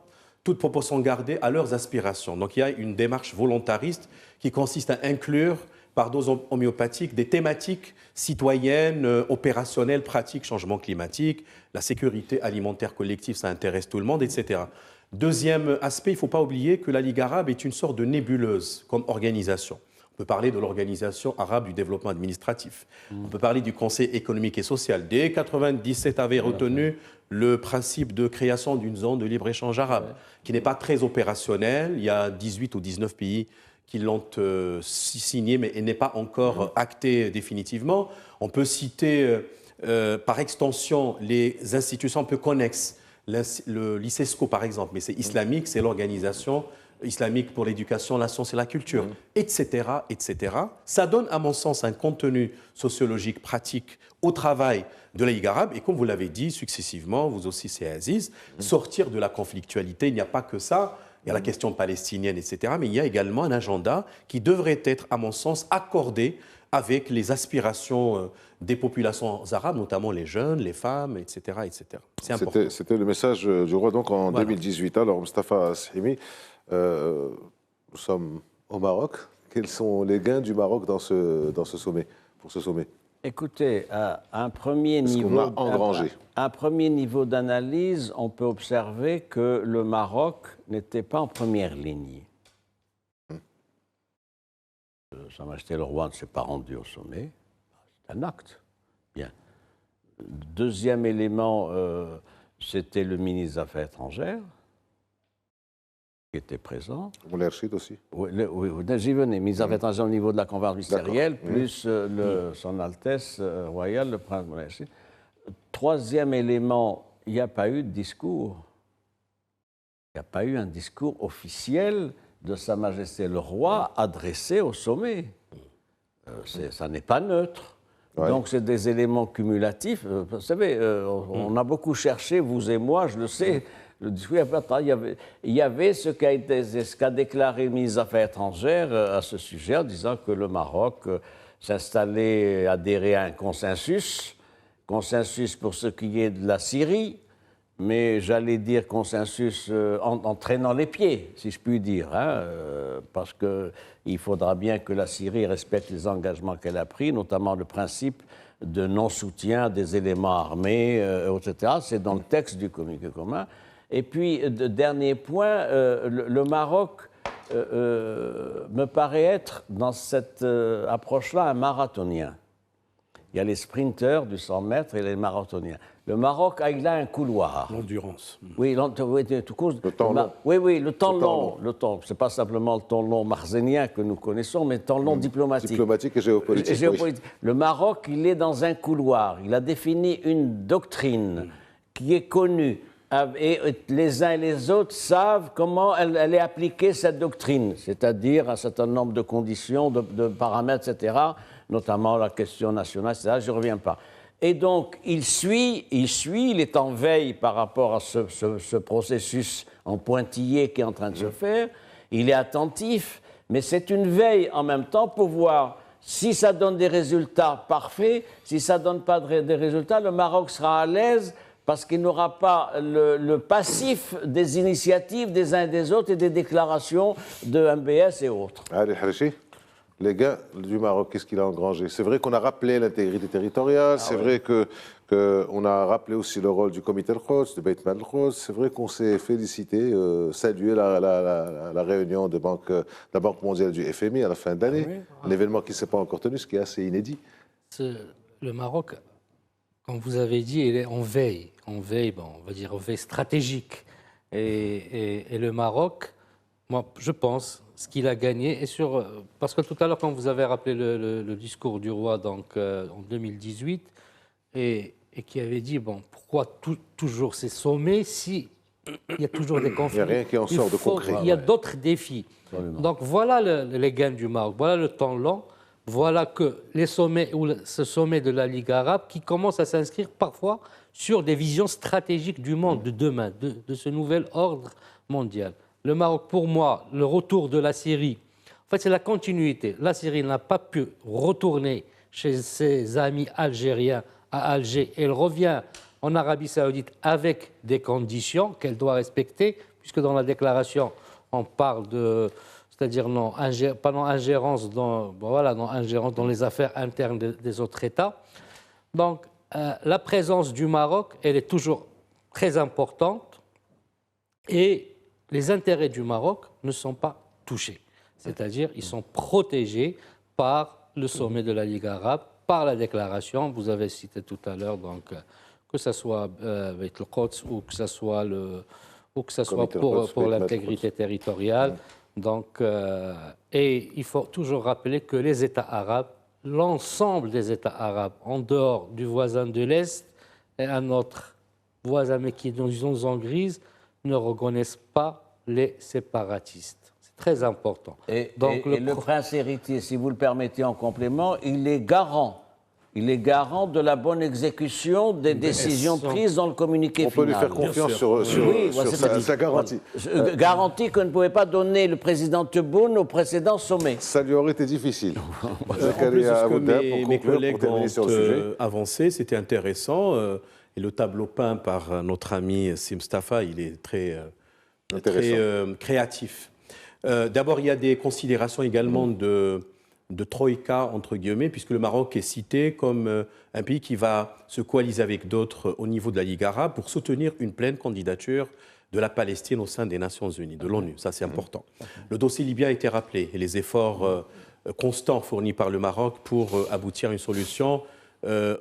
toute proportion gardée, à leurs aspirations. Donc il y a une démarche volontariste qui consiste à inclure par dose homéopathique des thématiques citoyennes, opérationnelles, pratiques, changement climatique, la sécurité alimentaire collective, ça intéresse tout le monde, etc. Deuxième aspect, il ne faut pas oublier que la Ligue arabe est une sorte de nébuleuse comme organisation. On peut parler de l'Organisation arabe du développement administratif. On peut parler du Conseil économique et social. Dès 1997, avait retenu le principe de création d'une zone de libre-échange arabe, qui n'est pas très opérationnelle. Il y a 18 ou 19 pays qui l'ont signé, mais elle n'est pas encore actée définitivement. On peut citer, par extension, les institutions un peu connexes. L'ICESCO, par exemple, mais c'est islamique, c'est l'Organisation islamique pour l'éducation, la science et la culture, etc., etc. Ça donne, à mon sens, un contenu sociologique pratique au travail de la Ligue arabe. Et comme vous l'avez dit successivement, vous aussi, c'est Aziz, sortir de la conflictualité. Il n'y a pas que ça. Il y a la question palestinienne, etc. Mais il y a également un agenda qui devrait être, à mon sens, accordé avec les aspirations des populations arabes, notamment les jeunes, les femmes, etc. etc. C'est important. C'était le message du roi donc en 2018. Alors, Moustapha Shimi, nous sommes au Maroc. Quels sont les gains du Maroc dans ce sommet, pour ce sommet? Écoutez, à un premier niveau d'analyse, on peut observer que le Maroc n'était pas en première ligne. Sa Majesté le roi ne s'est pas rendu au sommet. C'est un acte. Bien. Deuxième élément, c'était le ministre des Affaires étrangères qui était présent. Moulay Rachid aussi. Oui, j'y venais. Ministre des Affaires étrangères au niveau de la conférence ministérielle, plus son Altesse royale, le prince Moulay Rachid. Troisième élément, il n'y a pas eu de discours. Il n'y a pas eu un discours officiel de Sa Majesté le Roi adressé au sommet. Ça n'est pas neutre. Ouais. Donc, c'est des éléments cumulatifs. Vous savez, on a beaucoup cherché, vous et moi, je le sais, le discours, il y avait ce qu'a déclaré le ministre des Affaires étrangères à ce sujet, en disant que le Maroc s'installait, adhérait à un consensus pour ce qui est de la Syrie, mais j'allais dire consensus en traînant les pieds, si je puis dire, parce qu'il faudra bien que la Syrie respecte les engagements qu'elle a pris, notamment le principe de non-soutien des éléments armés, etc. C'est dans le texte du communiqué commun. Et puis, dernier point, le Maroc me paraît être, dans cette approche-là, un marathonien. Il y a les sprinteurs du 100 mètres et les marathoniens. Le Maroc, il a un couloir. L'endurance. Le temps long. Oui, le temps long. Le temps. Ce n'est pas simplement le temps long marzénien que nous connaissons, mais le temps long diplomatique. Diplomatique et géopolitique. Oui. Le Maroc, il est dans un couloir. Il a défini une doctrine qui est connue. Et les uns et les autres savent comment elle est appliquée, cette doctrine, c'est-à-dire un certain nombre de conditions, de paramètres, etc., notamment la question nationale, etc., je ne reviens pas. Et donc, il est en veille par rapport à ce processus en pointillé qui est en train de se faire, il est attentif, mais c'est une veille en même temps pour voir si ça donne des résultats parfaits, si ça ne donne pas des résultats, le Maroc sera à l'aise, parce qu'il n'aura pas le passif des initiatives des uns et des autres et des déclarations de MBS et autres. Ali Harichi, les gains du Maroc, qu'est-ce qu'il a engrangé? C'est vrai qu'on a rappelé l'intégrité territoriale, c'est vrai qu'on a rappelé aussi le rôle du comité al-Quds, du Beit Mal al-Quds, c'est vrai qu'on s'est félicité, salué la réunion de la Banque mondiale du FMI à la fin d'année, un événement qui ne s'est pas encore tenu, ce qui est assez inédit. Le Maroc, comme vous avez dit, il est en veille, on va dire en veille stratégique. Et le Maroc, moi, je pense, ce qu'il a gagné, parce que tout à l'heure, quand vous avez rappelé le discours du roi donc, en 2018, et qui avait dit, pourquoi toujours ces sommets si il y a toujours des conflits? Il n'y a rien qui en sort de concret. Il y a d'autres défis. Absolument. Donc voilà les gains du Maroc, voilà le temps long. Voilà que les sommets, ou ce sommet de la Ligue arabe, qui commence à s'inscrire parfois sur des visions stratégiques du monde de demain, de ce nouvel ordre mondial. Le Maroc, pour moi, le retour de la Syrie, en fait, c'est la continuité. La Syrie n'a pas pu retourner chez ses amis algériens à Alger. Elle revient en Arabie Saoudite avec des conditions qu'elle doit respecter, puisque dans la déclaration, on parle c'est-à-dire pas ingérence dans les affaires internes des autres États. Donc, la présence du Maroc, elle est toujours très importante et les intérêts du Maroc ne sont pas touchés. C'est-à-dire ils sont protégés par le sommet de la Ligue arabe, par la déclaration. Vous avez cité tout à l'heure, donc, que ce soit avec le Quds ou que ce soit, pour l'intégrité territoriale. Donc, et il faut toujours rappeler que les États arabes, l'ensemble des États arabes, en dehors du voisin de l'Est et un autre voisin, mais qui est dans une zone grise, ne reconnaissent pas les séparatistes. C'est très important. Donc, le prince héritier, si vous le permettez en complément, il est garant. Il est garant de la bonne exécution des décisions prises dans le communiqué final. On peut lui faire confiance sur sa garantie. Garantie que ne pouvait pas donner le président Tebboune au précédent sommet. Ça lui aurait été difficile. En plus, ce que mes collègues ont avancé, c'était intéressant. Et le tableau peint par notre ami Sim Stafa, il est très créatif. D'abord, il y a des considérations également de troïka, entre guillemets, puisque le Maroc est cité comme un pays qui va se coaliser avec d'autres au niveau de la Ligue arabe pour soutenir une pleine candidature de la Palestine au sein des Nations unies, de l'ONU. Ça, c'est important. Le dossier libyen a été rappelé et les efforts constants fournis par le Maroc pour aboutir à une solution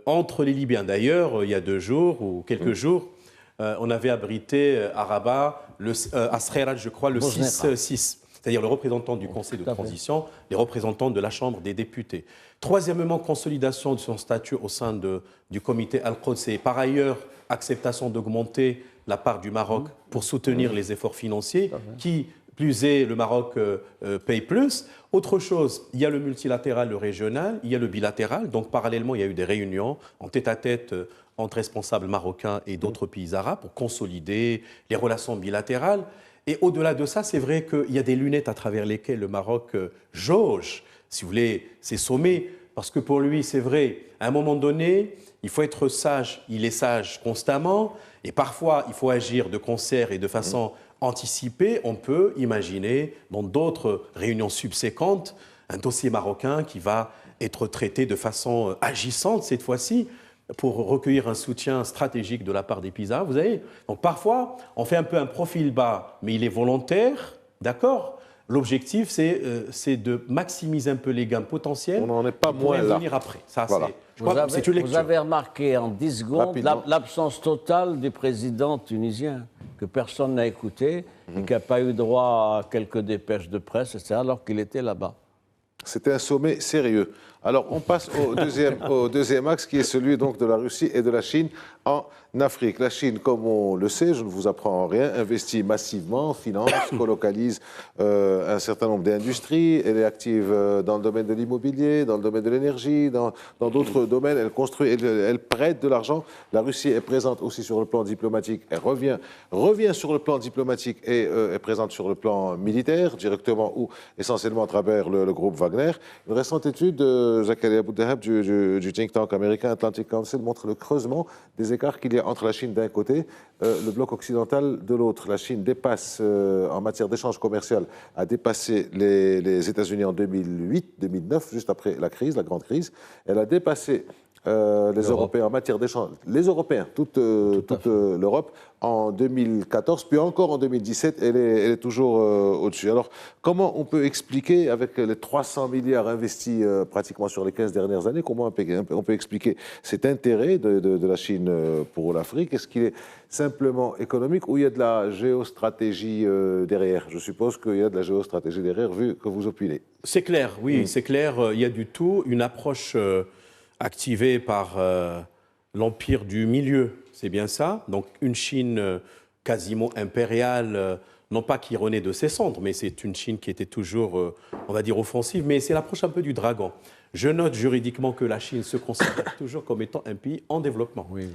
entre les Libyens. D'ailleurs, il y a 2 jours ou quelques jours, on avait abrité à Rabat, à Srerat, je crois, le 6, c'est-à-dire le représentant du Conseil de transition, les représentants de la Chambre des députés. Troisièmement, consolidation de son statut au sein du comité Al-Quds et par ailleurs, acceptation d'augmenter la part du Maroc pour soutenir les efforts financiers, qui, plus est, le Maroc paye plus. Autre chose, il y a le multilatéral, le régional, il y a le bilatéral. Donc, parallèlement, il y a eu des réunions en tête-à-tête entre responsables marocains et d'autres pays arabes pour consolider les relations bilatérales. Et au-delà de ça, c'est vrai qu'il y a des lunettes à travers lesquelles le Maroc jauge, si vous voulez, ses sommets. Parce que pour lui, c'est vrai, à un moment donné, il faut être sage. Il est sage constamment. Et parfois, il faut agir de concert et de façon anticipée. On peut imaginer, dans d'autres réunions subséquentes, un dossier marocain qui va être traité de façon agissante cette fois-ci, pour recueillir un soutien stratégique de la part des pays arabes. Vous savez, donc parfois, on fait un peu un profil bas, mais il est volontaire, d'accord ? L'objectif, c'est de maximiser un peu les gains potentiels. On n'en est pas moins là. Venir après. Ça, voilà. c'est une lecture. Vous avez remarqué en 10 secondes l'absence totale du président tunisien, que personne n'a écouté, et qui n'a pas eu droit à quelques dépêches de presse, etc., alors qu'il était là-bas. C'était un sommet sérieux. Alors, on passe au deuxième axe, qui est celui donc de la Russie et de la Chine en Afrique. La Chine, comme on le sait, je ne vous apprends rien, investit massivement, finance, colocalise un certain nombre d'industries. Elle est active dans le domaine de l'immobilier, dans le domaine de l'énergie, dans d'autres domaines. Elle construit, elle prête de l'argent. La Russie est présente aussi sur le plan diplomatique. Elle revient sur le plan diplomatique et est présente sur le plan militaire, directement ou essentiellement à travers le groupe Wagner. Une récente étude de Zakaria Aboudahab du think tank américain Atlantic Council montre le creusement des écarts qu'il y a entre la Chine d'un côté, le bloc occidental de l'autre. La Chine dépasse, en matière d'échange commercial, a dépassé les États-Unis en 2008-2009, juste après la grande crise. Elle a dépassé les Européens en matière d'échange, les Européens, toute l'Europe, en 2014, puis encore en 2017, elle est toujours au-dessus. Alors, comment on peut expliquer, avec les 300 milliards investis pratiquement sur les 15 dernières années, comment on peut expliquer cet intérêt de la Chine pour l'Afrique? Est-ce qu'il est simplement économique ou il y a de la géostratégie derrière? Je suppose qu'il y a de la géostratégie derrière, vu que vous opinez. C'est clair, oui, c'est clair. Il y a du tout, une approche activée par l'empire du milieu, c'est bien ça. Donc une Chine quasiment impériale, non pas qui renaît de ses cendres, mais c'est une Chine qui était toujours, on va dire, offensive, mais c'est l'approche un peu du dragon. Je note juridiquement que la Chine se considère toujours comme étant un pays en développement. Oui.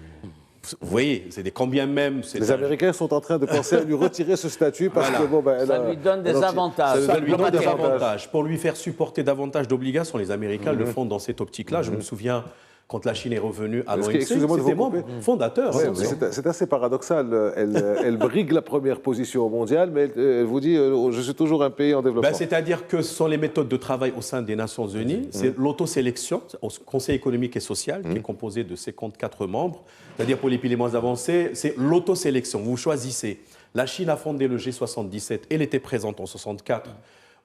Vous voyez, c'est des combien même... Les Américains sont en train de penser à lui retirer ce statut parce que... ça lui donne des avantages. Ça lui donne des avantages. Pour lui faire supporter davantage d'obligations, les Américains le font dans cette optique-là. Je me souviens... Quand la Chine est revenue à l'OMC, c'était membre fondateur. Oui, c'est assez paradoxal. Elle brigue la première position mondiale, mais elle vous dit je suis toujours un pays en développement. C'est-à-dire que ce sont les méthodes de travail au sein des Nations Unies. C'est l'autosélection au Conseil économique et social, qui est composé de 54 membres. C'est-à-dire pour les pays les moins avancés, c'est l'autosélection. Vous choisissez. La Chine a fondé le G77. Elle était présente en 64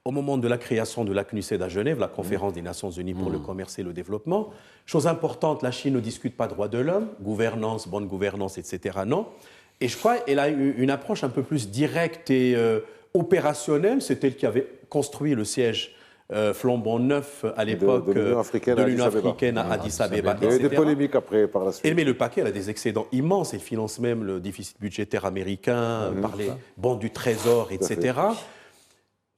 au moment de la création de la CNUSED à Genève, la conférence des Nations Unies pour le commerce et le développement. Chose importante, la Chine ne discute pas droits de l'homme, gouvernance, bonne gouvernance, etc. Non. Et je crois qu'elle a eu une approche un peu plus directe et opérationnelle. C'est elle qui avait construit le siège flambant neuf à l'époque de l'Union africaine à Addis Abeba. Il y a eu des polémiques après, par la suite. Mais le paquet, elle a des excédents immenses. Elle finance même le déficit budgétaire américain par les bons du Trésor, etc.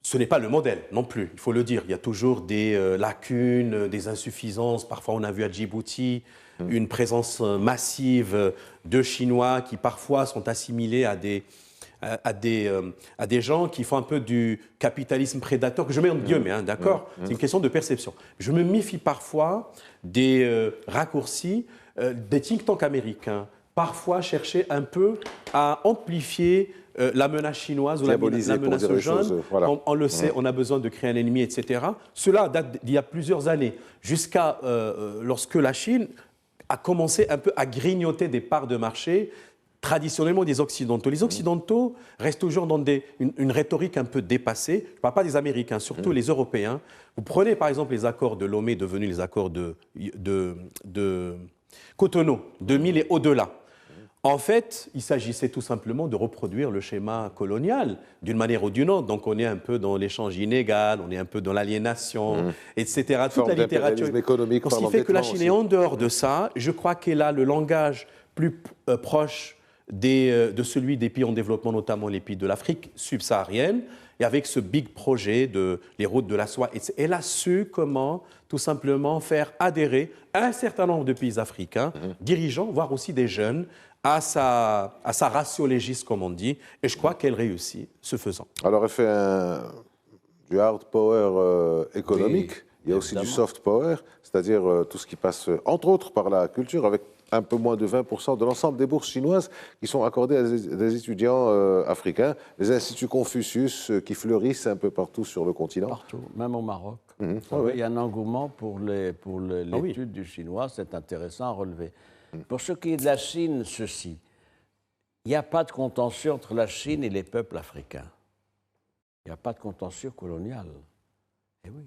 Ce n'est pas le modèle non plus, il faut le dire. Il y a toujours des lacunes, des insuffisances. Parfois, on a vu à Djibouti une présence massive de Chinois qui parfois sont assimilés à des gens qui font un peu du capitalisme prédateur, que je mets en guillemets, d'accord ? C'est une question de perception. Je me méfie parfois des raccourcis des think tanks américains, parfois chercher un peu à amplifier la menace chinoise ou la menace jeune. Voilà. On le sait, on a besoin de créer un ennemi, etc. Cela date d'il y a plusieurs années, jusqu'à lorsque la Chine a commencé un peu à grignoter des parts de marché traditionnellement des Occidentaux. Les Occidentaux restent toujours dans une rhétorique un peu dépassée. Je ne parle pas des Américains, surtout les Européens. Vous prenez par exemple les accords de Lomé, devenus les accords de Cotonou, 2000 et au-delà. En fait, il s'agissait tout simplement de reproduire le schéma colonial d'une manière ou d'une autre. Donc on est un peu dans l'échange inégal, on est un peu dans l'aliénation, etc. Toute la littérature économique. Ce qui fait que la Chine est en dehors de ça. Je crois qu'elle a le langage plus proche de celui des pays en développement, notamment les pays de l'Afrique subsaharienne. Et avec ce big projet de les routes de la soie, elle a su comment tout simplement faire adhérer un certain nombre de pays africains, dirigeants, voire aussi des jeunes, à sa ratio légis, comme on dit, et je crois qu'elle réussit, ce faisant. Alors, elle fait du hard power économique, il y a aussi du soft power, c'est-à-dire tout ce qui passe, entre autres, par la culture, avec un peu moins de 20% de l'ensemble des bourses chinoises qui sont accordées à des étudiants africains, les instituts Confucius qui fleurissent un peu partout sur le continent. Partout, même au Maroc. Il y a un engouement pour l'étude du chinois, c'est intéressant à relever. Pour ce qui est de la Chine, ceci, il n'y a pas de contentieux entre la Chine et les peuples africains. Il n'y a pas de contentieux colonial. Eh oui.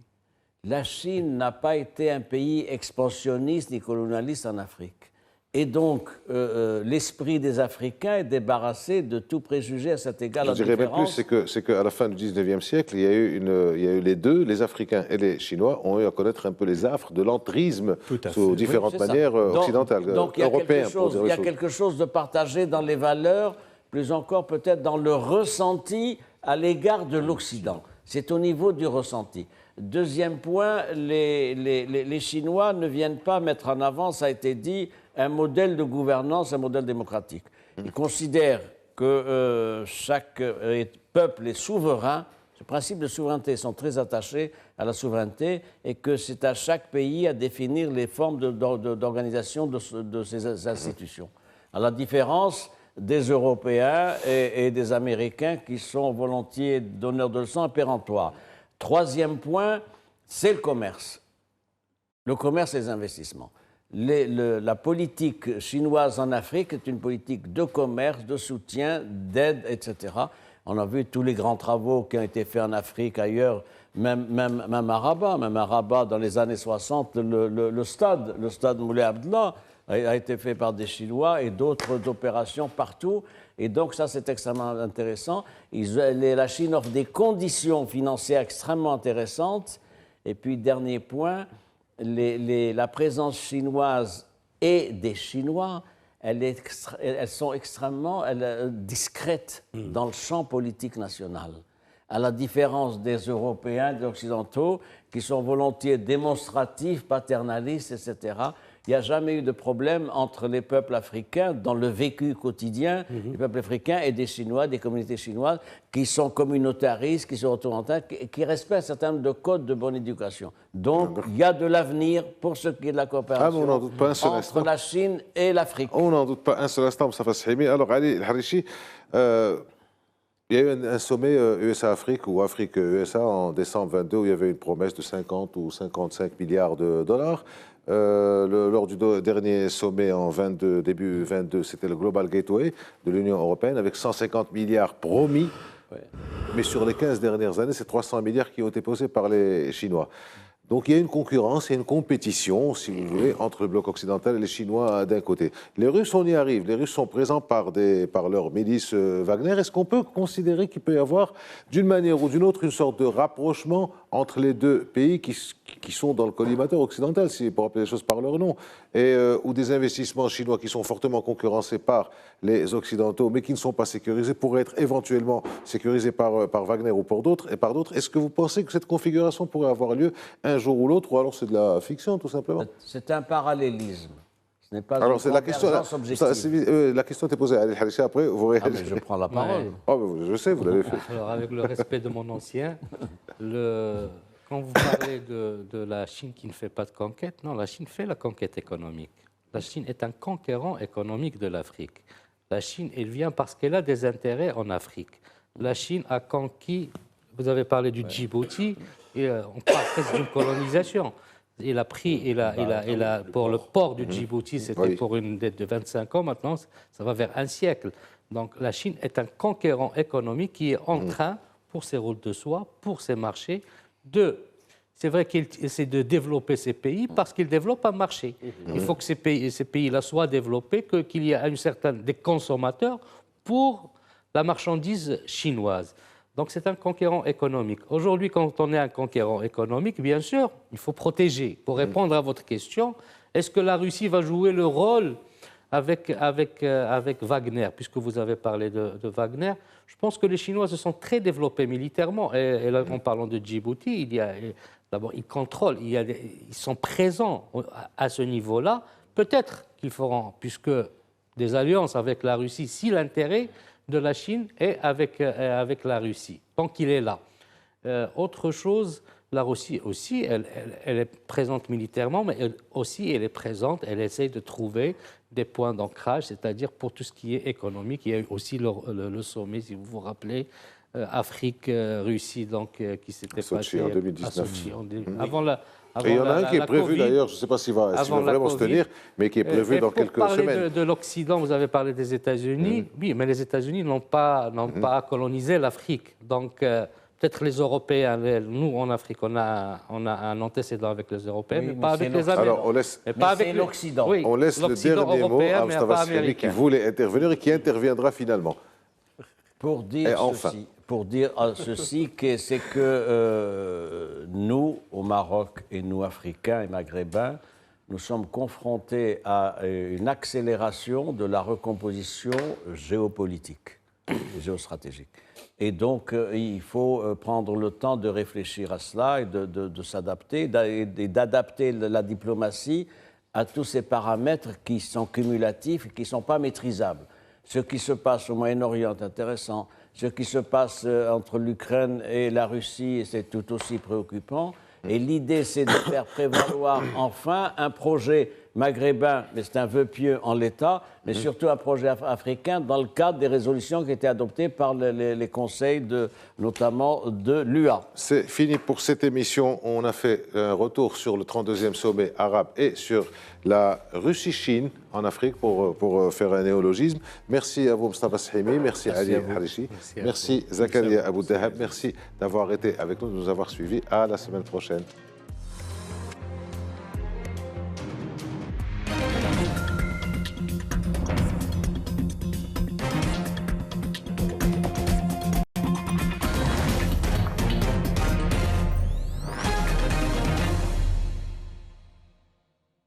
La Chine n'a pas été un pays expansionniste ni colonialiste en Afrique. Et donc, l'esprit des Africains est débarrassé de tout préjugé à cet égard. Je dirais même plus, c'est qu'à la fin du 19e siècle, il y a eu les deux, les Africains et les Chinois, ont eu à connaître un peu les affres de l'entrisme sous différentes manières occidentales, européennes. Il y a quelque chose de partagé dans les valeurs, plus encore peut-être dans le ressenti à l'égard de l'Occident. C'est au niveau du ressenti. Deuxième point, les Chinois ne viennent pas mettre en avant, ça a été dit, un modèle de gouvernance, un modèle démocratique. Ils considèrent que chaque peuple est souverain. Ce principe de souveraineté, ils sont très attachés à la souveraineté et que c'est à chaque pays à définir les formes d'organisation de ces institutions. À la différence des Européens et des Américains qui sont volontiers donneurs de leçons et péremptoires. Troisième point, c'est le commerce. Le commerce et les investissements. La politique chinoise en Afrique est une politique de commerce, de soutien, d'aide, etc. On a vu tous les grands travaux qui ont été faits en Afrique, ailleurs, même à Rabat, dans les années 60, le stade Moulay Abdallah a été fait par des Chinois et d'autres opérations partout. Et donc ça, c'est extrêmement intéressant. La Chine offre des conditions financières extrêmement intéressantes. Et puis, dernier point, la présence chinoise et des Chinois, elles sont extrêmement discrètes dans le champ politique national, à la différence des Européens, des Occidentaux, qui sont volontiers démonstratifs, paternalistes, etc. Il n'y a jamais eu de problème entre les peuples africains dans le vécu quotidien des peuples africains et des Chinois, des communautés chinoises qui sont communautaristes, qui sont autoritaires, qui respectent un certain nombre de codes de bonne éducation. Donc, il y a de l'avenir pour ce qui est de la coopération entre la Chine et l'Afrique. On n'en doute pas un seul instant, Moustapha Sahimi. Alors, Ali El-Harichi, il y a eu un sommet USA-Afrique ou Afrique-USA en décembre 22 où il y avait une promesse de 50 ou 55 milliards de dollars. Lors du dernier sommet en début 22, c'était le Global Gateway de l'Union européenne avec 150 milliards promis Mais sur les 15 dernières années, c'est 300 milliards qui ont été posés par les Chinois. Donc il y a une concurrence, il y a une compétition, si vous voulez, entre le bloc occidental et les Chinois d'un côté. Les Russes, on y arrive. Les Russes sont présents par leur milice Wagner. Est-ce qu'on peut considérer qu'il peut y avoir, d'une manière ou d'une autre, une sorte de rapprochement entre les deux pays qui sont dans le collimateur occidental, si pour appeler les choses par leur nom, et ou des investissements chinois qui sont fortement concurrencés par les Occidentaux, mais qui ne sont pas sécurisés, pourraient être éventuellement sécurisés par Wagner ou par d'autres. Est-ce que vous pensez que cette configuration pourrait avoir lieu un jour ou l'autre, ou alors c'est de la fiction, tout simplement? C'est un parallélisme. Ce n'est pas alors, une convergence objective. La question était posée à Ali Harisha, après, vous réagissez. Mais je prends la parole. Ouais. Oh, je sais, vous l'avez fait. Alors, avec le respect de mon ancien, quand vous parlez de la Chine qui ne fait pas de conquête, non, la Chine fait la conquête économique. La Chine est un conquérant économique de l'Afrique. La Chine, elle vient parce qu'elle a des intérêts en Afrique. La Chine a conquis, vous avez parlé du Djibouti, et on parle presque d'une colonisation. Il a pris, pour le port du Djibouti, c'était pour une dette de 25 ans, maintenant ça va vers un siècle. Donc la Chine est un conquérant économique qui est en train, pour ses rôles de soie, pour ses marchés, c'est vrai qu'il essaie de développer ces pays parce qu'il développe un marché. Il faut que ces pays-là soient développés, qu'il y ait des consommateurs pour la marchandise chinoise. Donc c'est un conquérant économique. Aujourd'hui, quand on est un conquérant économique, bien sûr, il faut protéger. Pour répondre à votre question, est-ce que la Russie va jouer le rôle avec Wagner, puisque vous avez parlé de Wagner? Je pense que les Chinois se sont très développés militairement. Et là, en parlant de Djibouti, d'abord, ils contrôlent, ils sont présents à ce niveau-là. Peut-être qu'ils feront, puisque des alliances avec la Russie, si l'intérêt de la Chine est avec la Russie, tant qu'il est là. Autre chose, la Russie aussi, elle est présente militairement, mais elle est présente, elle essaie de trouver des points d'ancrage, c'est-à-dire pour tout ce qui est économique. Il y a eu aussi le sommet, si vous vous rappelez, Afrique-Russie, qui s'était passé en 2019. à Sochi. Et il y en a un qui est prévu d'ailleurs, je ne sais pas s'il va vraiment se tenir, mais qui est prévu dans quelques semaines. Pour parler de l'Occident, vous avez parlé des États-Unis. Oui, mais les États-Unis n'ont pas colonisé l'Afrique. Donc, peut-être les Européens, nous en Afrique, on a un antécédent avec les Européens, mais pas avec les Américains. Alors, on laisse l'Occident. Oui, on laisse le dernier mot à Mustafa Sahimi qui voulait intervenir et qui interviendra finalement. Pour dire ceci, c'est que nous, au Maroc, et nous, Africains et Maghrébins, nous sommes confrontés à une accélération de la recomposition géopolitique, géostratégique. Et donc, il faut prendre le temps de réfléchir à cela et de s'adapter, et d'adapter la diplomatie à tous ces paramètres qui sont cumulatifs et qui ne sont pas maîtrisables. Ce qui se passe au Moyen-Orient est intéressant. Ce qui se passe entre l'Ukraine et la Russie, c'est tout aussi préoccupant. Et l'idée, c'est de faire prévaloir enfin un projet maghrébin, mais c'est un vœu pieux en l'état, mais surtout un projet africain dans le cadre des résolutions qui étaient adoptées par les conseils, notamment de l'UA. C'est fini pour cette émission. On a fait un retour sur le 32e sommet arabe et sur la Russie-Chine en Afrique pour faire un néologisme. Merci à vous, Mustafa Sahimi. Merci à Ali Harishi. Merci Zakaria Abou Dahab. Merci d'avoir été avec nous, de nous avoir suivis. À la semaine prochaine.